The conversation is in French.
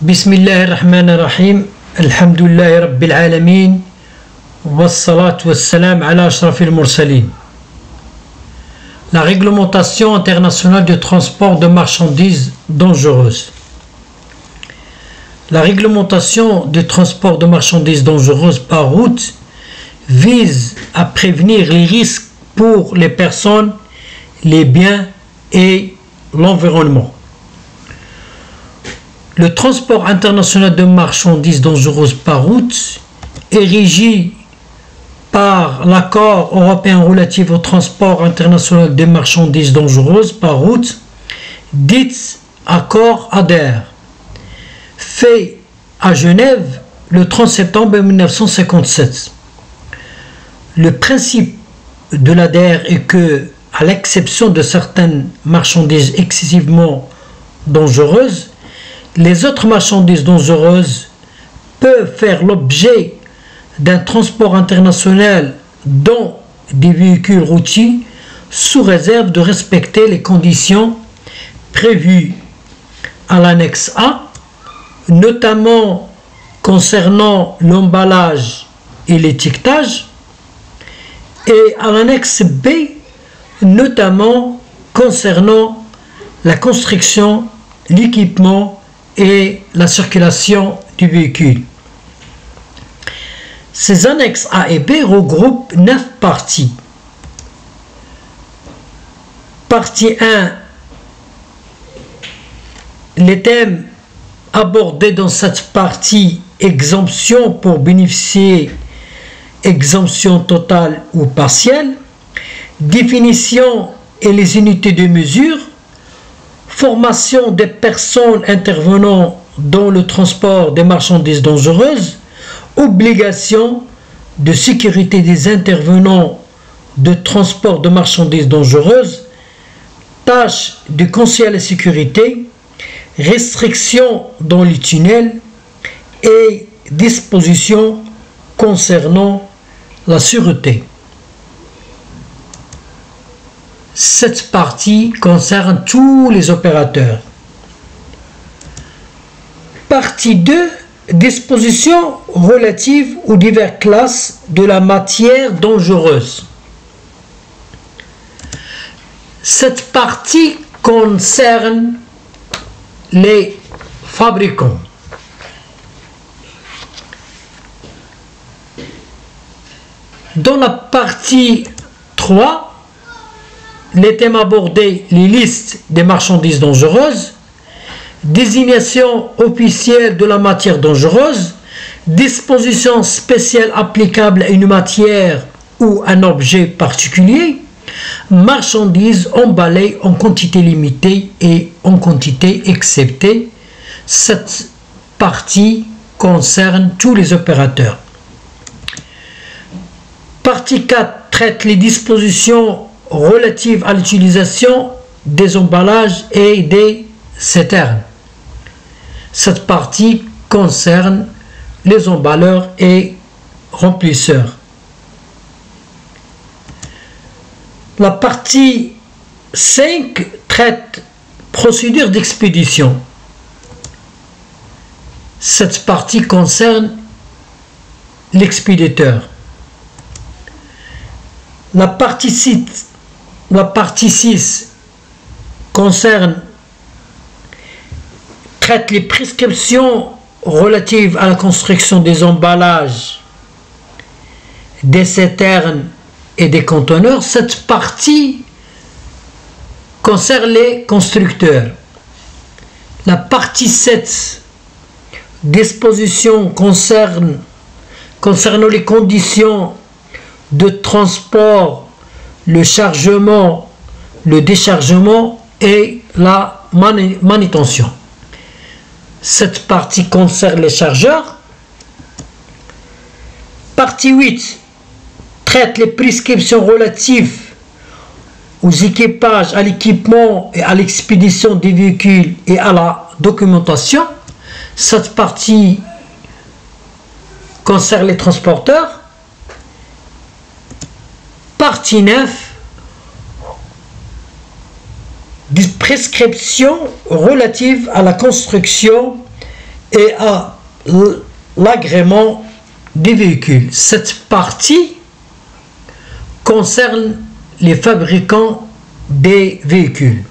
بسم الله الرحمن الرحيم الحمد لله رب العالمين والصلاة والسلام على أشرف المرسلين. La réglementation internationale de transport de marchandises dangereuses. La réglementation de transport de marchandises dangereuses par route vise à prévenir les risques pour les personnes, les biens et l'environnement. Le transport international de marchandises dangereuses par route est régi par l'accord européen relatif au transport international des marchandises dangereuses par route, dit accord ADER, fait à Genève le 30 septembre 1957. Le principe de l'ADER est que, à l'exception de certaines marchandises excessivement dangereuses, les autres marchandises dangereuses peuvent faire l'objet d'un transport international dans des véhicules routiers sous réserve de respecter les conditions prévues à l'annexe A, notamment concernant l'emballage et l'étiquetage, et à l'annexe B, notamment concernant la construction, l'équipement et la circulation du véhicule. Ces annexes A et B regroupent 9 parties. Partie 1. Les thèmes abordés dans cette partie: exemption pour bénéficier, exemption totale ou partielle, définition et les unités de mesure, formation des personnes intervenant dans le transport des marchandises dangereuses, obligation de sécurité des intervenants de transport de marchandises dangereuses, tâches de conseil à la sécurité, restrictions dans les tunnels et dispositions concernant la sûreté. Cette partie concerne tous les opérateurs. Partie 2. Dispositions relatives aux diverses classes de la matière dangereuse. Cette partie concerne les fabricants. Dans la partie 3, les thèmes abordés: les listes des marchandises dangereuses, désignation officielle de la matière dangereuse, dispositions spéciales applicables à une matière ou un objet particulier, marchandises emballées en quantité limitée et en quantité acceptée. Cette partie concerne tous les opérateurs. Partie 4 traite les dispositions relatives à l'utilisation des emballages et des citernes. Cette partie concerne les emballeurs et remplisseurs. La partie 5 traite procédure d'expédition. Cette partie concerne l'expéditeur. La partie 6 traite les prescriptions relatives à la construction des emballages, des citernes et des conteneurs. Cette partie concerne les constructeurs. La partie 7, dispositions concernant les conditions de transport, le chargement, le déchargement et la manutention. Cette partie concerne les chargeurs. Partie 8 traite les prescriptions relatives aux équipages, à l'équipement et à l'expédition des véhicules et à la documentation. Cette partie concerne les transporteurs. Partie 9 des prescriptions relatives à la construction et à l'agrément des véhicules. Cette partie concerne les fabricants des véhicules.